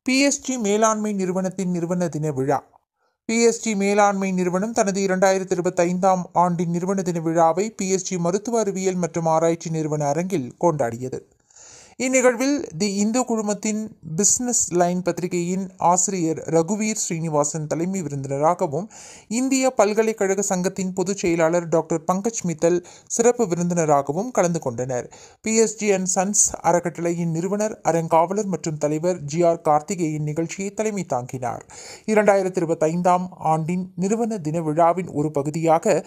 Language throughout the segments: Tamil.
PSG மேலாண்மை நிறுவனத்தின் நிறுவன தின விழா. PSG மேலாண்மை நிறுவனம் தனது 2025ஆம் ஆண்டின் நிறுவன தின விழாவை PSG மருத்துவ அறிவியல் மற்றும் ஆராய்ச்சி நிறுவன அரங்கில் கொண்டாடியது. இந்நிகழ்வில் தி இந்து குழுமத்தின் பிசினஸ் லைன் பத்திரிகையின் ஆசிரியர் ரகுவீர் ஸ்ரீனிவாசன் தலைமை விருந்தினராகவும், இந்திய பல்கலைக்கழக சங்கத்தின் பொதுச் செயலாளர் டாக்டர் பங்கஜ் மித்தல் சிறப்பு விருந்தினராகவும் கலந்து கொண்டனர். PSG அண்ட் சன்ஸ் அறக்கட்டளையின் நிறுவனர், அறங்காவலர் மற்றும் தலைவர் GR கார்த்திகேயன் நிகழ்ச்சியை தலைமை தாங்கினார். 2025ஆம் ஆண்டின் நிறுவன தின விழாவின் ஒரு பகுதியாக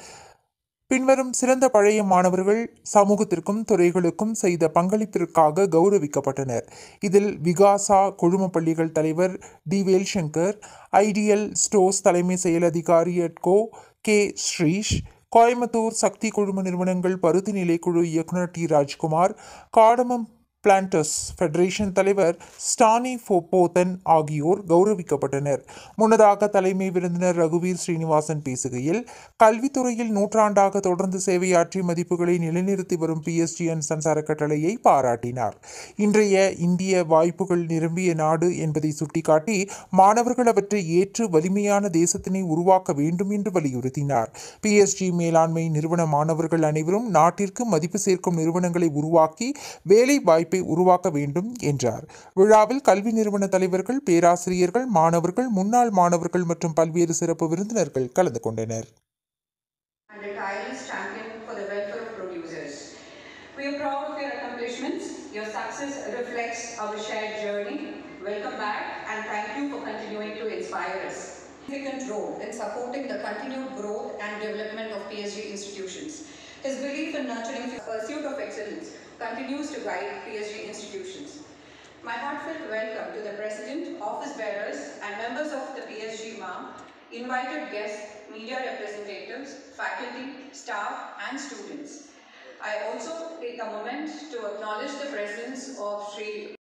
பின்வரும் சிறந்த பழைய மாணவர்கள் சமூகத்திற்கும் துறைகளுக்கும் செய்த பங்களிப்பிற்காக கௌரவிக்கப்பட்டனர். இதில் விகாசா குழும பள்ளிகள் தலைவர் டி வேல்சங்கர், ஐடியல் ஸ்டோர்ஸ் தலைமை செயல் அதிகாரி அட்கோ கே ஸ்ரீஷ், கோயம்புத்தூர் சக்தி குழும நிறுவனங்கள் பருத்தி நிலைக்குழு இயக்குனர் T Rajkumar, cardamom planters federation தலைவர் ஸ்டானி போத்தன் ஆகியோர் கௌரவிக்கப்பட்டனர். முன்னதாக தலைமை விருந்தினர் ரகுவீர் ஸ்ரீனிவாசன் பேசுகையில், கல்வித்துறையில் நூற்றாண்டாக தொடர்ந்து சேவையாற்றி மதிப்புகளை நிலைநிறுத்தி வரும் PSG அண்ட் சன்ஸ் அறக்கட்டளையை பாராட்டினார். இன்றைய இந்திய வாய்ப்புகள் நிரம்பிய நாடு என்பதை சுட்டிக்காட்டி, மாணவர்கள் அவற்றை ஏற்று வலிமையான தேசத்தினை உருவாக்க வேண்டும் என்று வலியுறுத்தினார். PSG மேலாண்மை நிறுவன மாணவர்கள் அனைவரும் நாட்டிற்கு மதிப்பு சேர்க்கும் நிறுவனங்களை உருவாக்கி வேலை வாய்ப்பை உருவாக்க வேண்டும் என்றார். விழாவில் கல்வி நிறுவன தலைவர்கள், பேராசிரியர்கள், மாணவர்கள், முன்னாள் மாணவர்கள் மற்றும் பல்வேறு சிறப்பு விருந்தினர்கள் கலந்து கொண்டனர். We are proud of your accomplishments. Your success reflects our shared journey. Welcome back and thank you for continuing to inspire us. Significant role in supporting the continued growth and development of PSG institutions. His belief in nurturing the pursuit of excellence continues to guide PSG institutions. My heartfelt welcome to the President, office bearers and members of the PSG MAM, invited guests, media representatives, faculty, staff and students. I also take a moment to acknowledge the presence of Sri